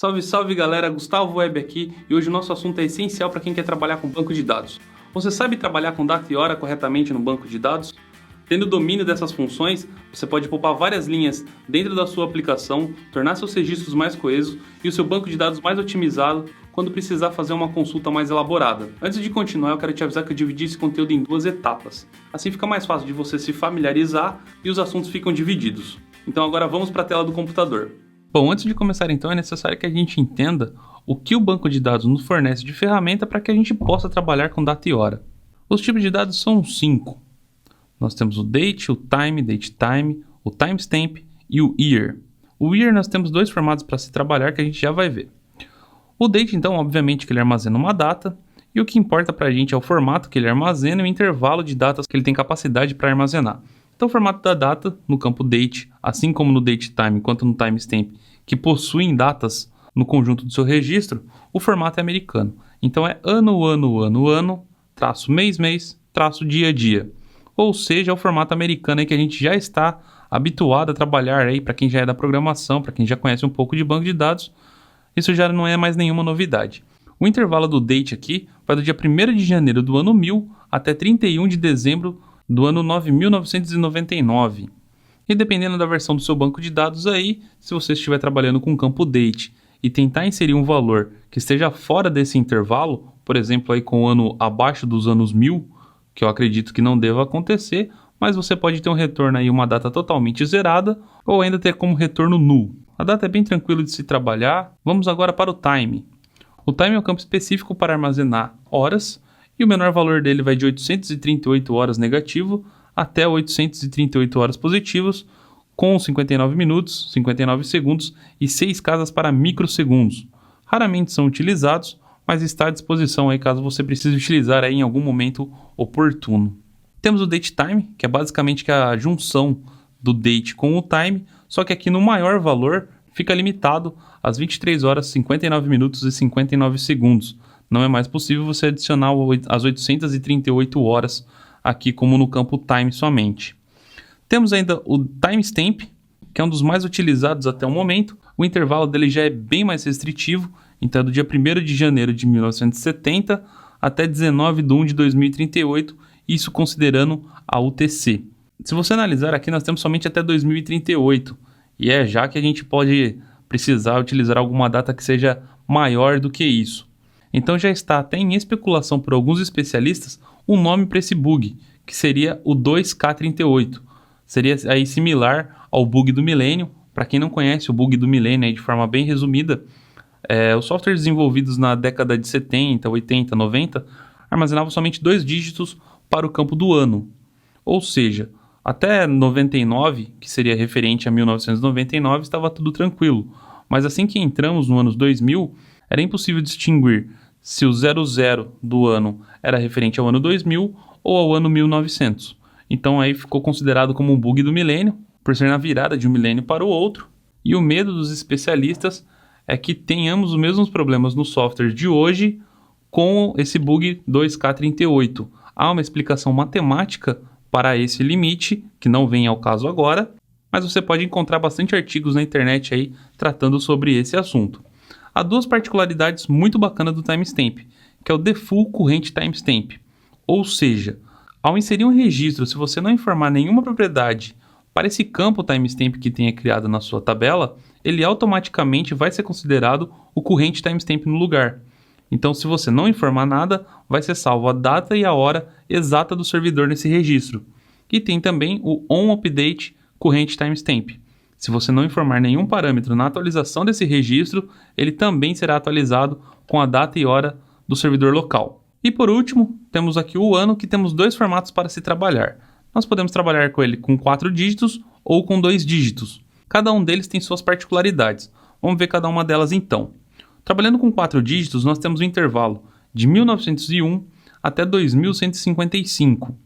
Salve, salve galera, Gustavo Web aqui e hoje o nosso assunto é essencial para quem quer trabalhar com banco de dados. Você sabe trabalhar com data e hora corretamente no banco de dados? Tendo domínio dessas funções, você pode poupar várias linhas dentro da sua aplicação, tornar seus registros mais coesos e o seu banco de dados mais otimizado quando precisar fazer uma consulta mais elaborada. Antes de continuar, eu quero te avisar que eu dividi esse conteúdo em duas etapas. Assim fica mais fácil de você se familiarizar e os assuntos ficam divididos. Então agora vamos para a tela do computador. Bom, antes de começar então é necessário que a gente entenda o que o banco de dados nos fornece de ferramenta para que a gente possa trabalhar com data e hora. Os tipos de dados são 5. Nós temos o date, o time, datetime, o timestamp e o year. O year nós temos dois formatos para se trabalhar que a gente já vai ver. O date então, obviamente que ele armazena uma data e o que importa para a gente é o formato que ele armazena e o intervalo de datas que ele tem capacidade para armazenar. Então, o formato da data, no campo date, assim como no datetime quanto no timestamp, que possuem datas no conjunto do seu registro, o formato é americano. Então, é ano, traço mês, traço dia. Ou seja, é o formato americano aí que a gente já está habituado a trabalhar aí, para quem já é da programação, para quem já conhece um pouco de banco de dados, isso já não é mais nenhuma novidade. O intervalo do date aqui vai do dia 1º de janeiro do ano 1000 até 31 de dezembro do ano 9.999. E dependendo da versão do seu banco de dados aí, se você estiver trabalhando com o campo date e tentar inserir um valor que esteja fora desse intervalo, por exemplo, aí com o ano abaixo dos anos 1000, que eu acredito que não deva acontecer, mas você pode ter um retorno aí, uma data totalmente zerada, ou ainda ter como retorno null. A data é bem tranquilo de se trabalhar. Vamos agora para o time. O time é um campo específico para armazenar horas, e o menor valor dele vai de 838 horas negativo até 838 horas positivos, com 59 minutos, 59 segundos e 6 casas para microsegundos. Raramente são utilizados, mas está à disposição aí caso você precise utilizar aí em algum momento oportuno. Temos o datetime, que é basicamente a junção do date com o time, só que aqui no maior valor fica limitado às 23 horas, 59 minutos e 59 segundos. Não é mais possível você adicionar as 838 horas aqui como no campo time somente. Temos ainda o timestamp, que é um dos mais utilizados até o momento. O intervalo dele já é bem mais restritivo, então é do dia 1º de janeiro de 1970 até 19 de 1 de 2038, isso considerando a UTC. Se você analisar aqui, nós temos somente até 2038, e é já que a gente pode precisar utilizar alguma data que seja maior do que isso. Então já está até em especulação por alguns especialistas um nome para esse bug, que seria o 2K38. Seria aí similar ao bug do milênio. Para quem não conhece o bug do milênio aí de forma bem resumida, os softwares desenvolvidos na década de 70, 80, 90 armazenavam somente 2 dígitos para o campo do ano. Ou seja, até 99, que seria referente a 1999, estava tudo tranquilo. Mas assim que entramos no ano 2000, era impossível distinguir se o 00 do ano era referente ao ano 2000 ou ao ano 1900. Então aí ficou considerado como um bug do milênio, por ser na virada de um milênio para o outro. E o medo dos especialistas é que tenhamos os mesmos problemas no software de hoje com esse bug 2K38. Há uma explicação matemática para esse limite, que não vem ao caso agora, mas você pode encontrar bastante artigos na internet aí tratando sobre esse assunto. Há duas particularidades muito bacanas do timestamp, que é o default current timestamp. Ou seja, ao inserir um registro, se você não informar nenhuma propriedade para esse campo timestamp que tenha criado na sua tabela, ele automaticamente vai ser considerado o current timestamp no lugar. Então, se você não informar nada, vai ser salvo a data e a hora exata do servidor nesse registro. E tem também o onUpdate current timestamp. Se você não informar nenhum parâmetro na atualização desse registro, ele também será atualizado com a data e hora do servidor local. E por último, temos aqui o ano, que temos 2 formatos para se trabalhar. Nós podemos trabalhar com ele com 4 dígitos ou com 2 dígitos. Cada um deles tem suas particularidades. Vamos ver cada uma delas então. Trabalhando com 4 dígitos, nós temos o intervalo de 1901 até 2155.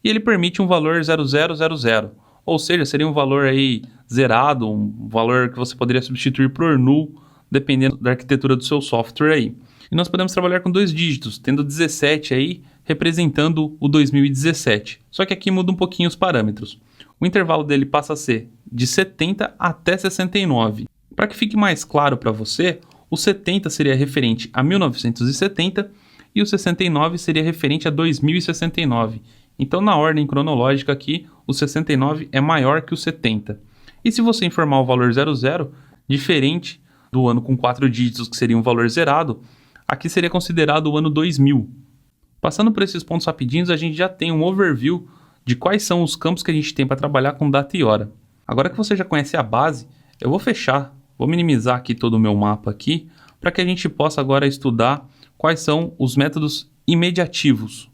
E ele permite um valor 0000. Ou seja, seria um valor aí zerado, um valor que você poderia substituir por null, dependendo da arquitetura do seu software aí. E nós podemos trabalhar com 2 dígitos, tendo 17 aí, representando o 2017. Só que aqui muda um pouquinho os parâmetros. O intervalo dele passa a ser de 70 até 69. Para que fique mais claro para você, o 70 seria referente a 1970 e o 69 seria referente a 2069. Então, na ordem cronológica aqui, o 69 é maior que o 70. E se você informar o valor 00, diferente do ano com 4 dígitos, que seria um valor zerado, aqui seria considerado o ano 2000. Passando por esses pontos rapidinhos, a gente já tem um overview de quais são os campos que a gente tem para trabalhar com data e hora. Agora que você já conhece a base, eu vou minimizar aqui todo o meu mapa aqui, para que a gente possa agora estudar quais são os métodos imediativos.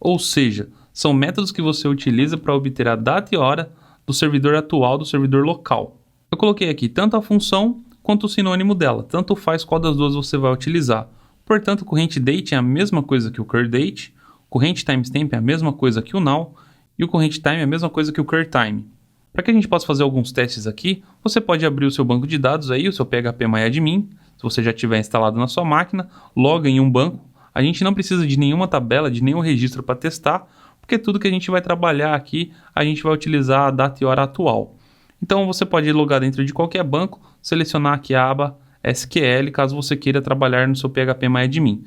Ou seja, são métodos que você utiliza para obter a data e hora do servidor atual do servidor local. Eu coloquei aqui tanto a função quanto o sinônimo dela, tanto faz qual das duas você vai utilizar. Portanto, o corrente date é a mesma coisa que o curDate, o corrente timestamp é a mesma coisa que o now e o corrente time é a mesma coisa que o curTime. Para que a gente possa fazer alguns testes aqui, você pode abrir o seu banco de dados aí, o seu phpMyAdmin, se você já tiver instalado na sua máquina, loga em um banco. A gente não precisa de nenhuma tabela, de nenhum registro para testar, porque tudo que a gente vai trabalhar aqui, a gente vai utilizar a data e hora atual. Então você pode logar dentro de qualquer banco, selecionar aqui a aba SQL, caso você queira trabalhar no seu phpMyAdmin.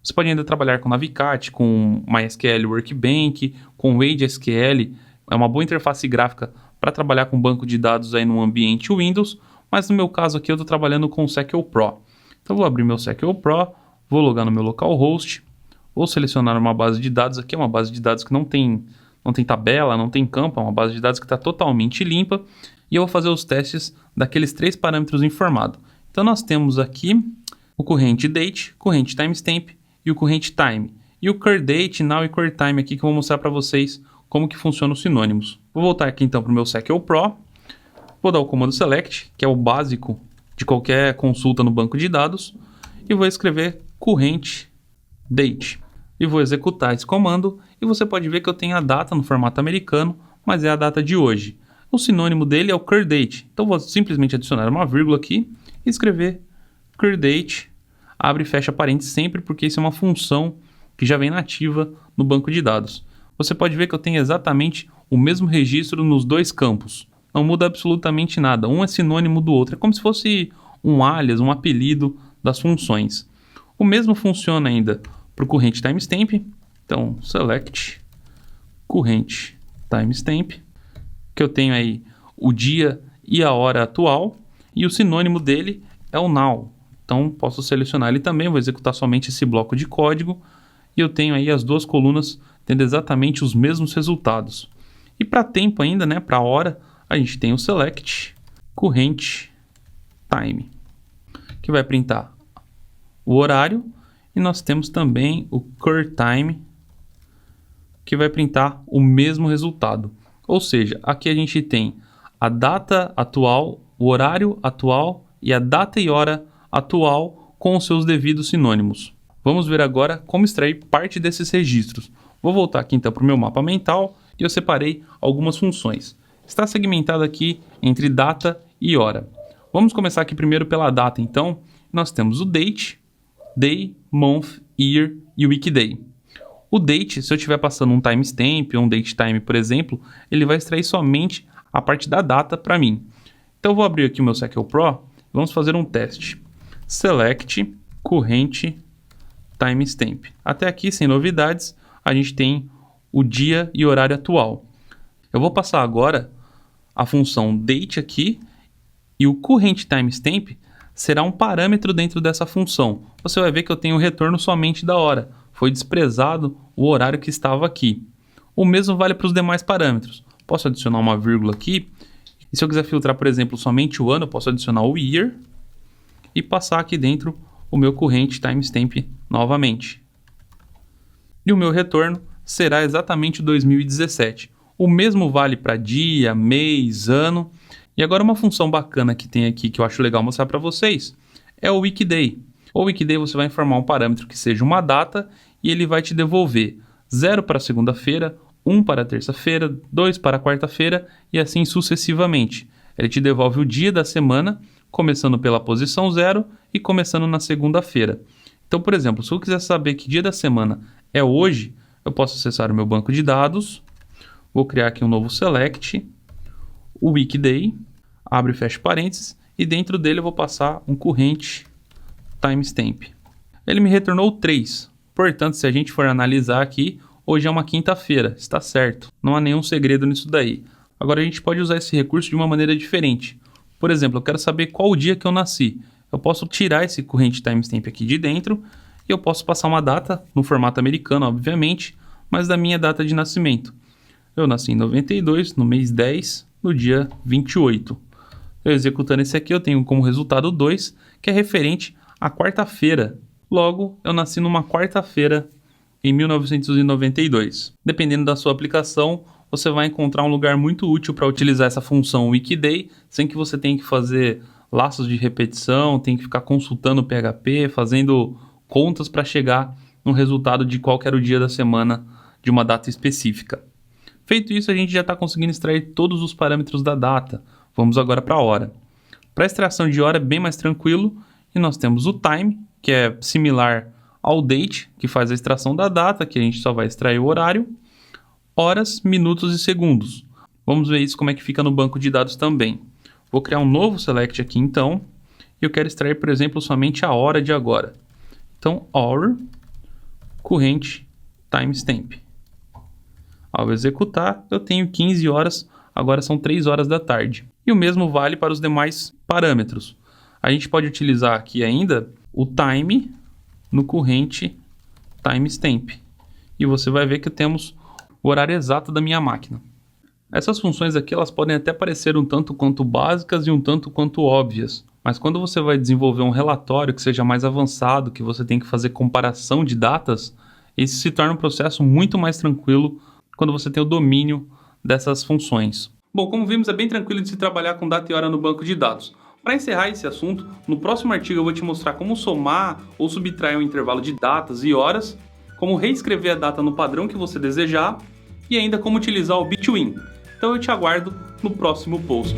Você pode ainda trabalhar com Navicat, com MySQL Workbench, com WadeSQL, é uma boa interface gráfica para trabalhar com banco de dados aí no ambiente Windows, mas no meu caso aqui eu estou trabalhando com o SQL Pro. Então vou abrir meu SQL Pro, vou logar no meu localhost, vou selecionar uma base de dados aqui, é uma base de dados que não tem tabela, não tem campo, é uma base de dados que está totalmente limpa, e eu vou fazer os testes daqueles 3 parâmetros informados. Então nós temos aqui o corrente date, corrente timestamp e o corrente time. E o curDate, now e curTime aqui que eu vou mostrar para vocês como que funcionam os sinônimos. Vou voltar aqui então para o meu SQL Pro, vou dar o comando select, que é o básico de qualquer consulta no banco de dados, e vou escrever corrente date. E vou executar esse comando, e você pode ver que eu tenho a data no formato americano, mas é a data de hoje. O sinônimo dele é o curDate, então vou simplesmente adicionar uma vírgula aqui e escrever curDate, abre e fecha parênteses sempre, porque isso é uma função que já vem nativa no banco de dados. Você pode ver que eu tenho exatamente o mesmo registro nos 2 campos. Não muda absolutamente nada, um é sinônimo do outro, é como se fosse um alias, um apelido das funções. O mesmo funciona ainda para o corrente timestamp, então select corrente timestamp, que eu tenho aí o dia e a hora atual, e o sinônimo dele é o now. Então posso selecionar ele também, vou executar somente esse bloco de código, e eu tenho aí as 2 colunas tendo exatamente os mesmos resultados. E para tempo ainda, né, para hora, a gente tem o select corrente time, que vai printar o horário, e nós temos também o curTime, que vai printar o mesmo resultado. Ou seja, aqui a gente tem a data atual, o horário atual e a data e hora atual com os seus devidos sinônimos. Vamos ver agora como extrair parte desses registros. Vou voltar aqui então para o meu mapa mental e eu separei algumas funções. Está segmentado aqui entre data e hora. Vamos começar aqui primeiro pela data, então. Nós temos o date, day, month, year e weekday. O date, se eu estiver passando um timestamp ou um datetime, por exemplo, ele vai extrair somente a parte da data para mim. Então eu vou abrir aqui o meu SQL Pro e vamos fazer um teste. Select corrente timestamp. Até aqui, sem novidades, a gente tem o dia e horário atual. Eu vou passar agora a função date aqui, e o corrente timestamp será um parâmetro dentro dessa função. Você vai ver que eu tenho o retorno somente da hora. Foi desprezado o horário que estava aqui. O mesmo vale para os demais parâmetros. Posso adicionar uma vírgula aqui. E se eu quiser filtrar, por exemplo, somente o ano, eu posso adicionar o year e passar aqui dentro o meu corrente timestamp novamente. E o meu retorno será exatamente o 2017. O mesmo vale para dia, mês, ano. E agora uma função bacana que tem aqui que eu acho legal mostrar para vocês é o weekday. O weekday você vai informar um parâmetro que seja uma data e ele vai te devolver 0 para segunda-feira, 1 para terça-feira, 2 para quarta-feira e assim sucessivamente. Ele te devolve o dia da semana, começando pela posição 0 e começando na segunda-feira. Então, por exemplo, se eu quiser saber que dia da semana é hoje, eu posso acessar o meu banco de dados, vou criar aqui um novo select, o weekday, abre e fecha parênteses, e dentro dele eu vou passar um corrente timestamp. Ele me retornou 3. Portanto, se a gente for analisar aqui, hoje é uma quinta-feira, está certo. Não há nenhum segredo nisso daí. Agora a gente pode usar esse recurso de uma maneira diferente. Por exemplo, eu quero saber qual o dia que eu nasci. Eu posso tirar esse current timestamp aqui de dentro e eu posso passar uma data, no formato americano, obviamente, mas da minha data de nascimento. Eu nasci em 92, no mês 10, no dia 28. Eu executando esse aqui, eu tenho como resultado 2, que é referente à quarta-feira. Logo, eu nasci numa quarta-feira em 1992. Dependendo da sua aplicação, você vai encontrar um lugar muito útil para utilizar essa função Wikday, sem que você tenha que fazer laços de repetição, tem que ficar consultando o PHP, fazendo contas para chegar no resultado de qual que era o dia da semana de uma data específica. Feito isso, a gente já está conseguindo extrair todos os parâmetros da data. Vamos agora para a hora. Para a extração de hora é bem mais tranquilo e nós temos o time, que é similar ao date, que faz a extração da data, que a gente só vai extrair o horário, horas, minutos e segundos. Vamos ver isso como é que fica no banco de dados também. Vou criar um novo select aqui então, e eu quero extrair, por exemplo, somente a hora de agora. Então, hour, current timestamp. Ao executar, eu tenho 15 horas, agora são 3 horas da tarde. E o mesmo vale para os demais parâmetros. A gente pode utilizar aqui ainda o time no current timestamp. E você vai ver que temos o horário exato da minha máquina. Essas funções aqui elas podem até parecer um tanto quanto básicas e um tanto quanto óbvias. Mas quando você vai desenvolver um relatório que seja mais avançado, que você tem que fazer comparação de datas, esse se torna um processo muito mais tranquilo quando você tem o domínio dessas funções. Bom, como vimos, é bem tranquilo de se trabalhar com data e hora no banco de dados. Para encerrar esse assunto, no próximo artigo eu vou te mostrar como somar ou subtrair um intervalo de datas e horas, como reescrever a data no padrão que você desejar e ainda como utilizar o Between. Então eu te aguardo no próximo post.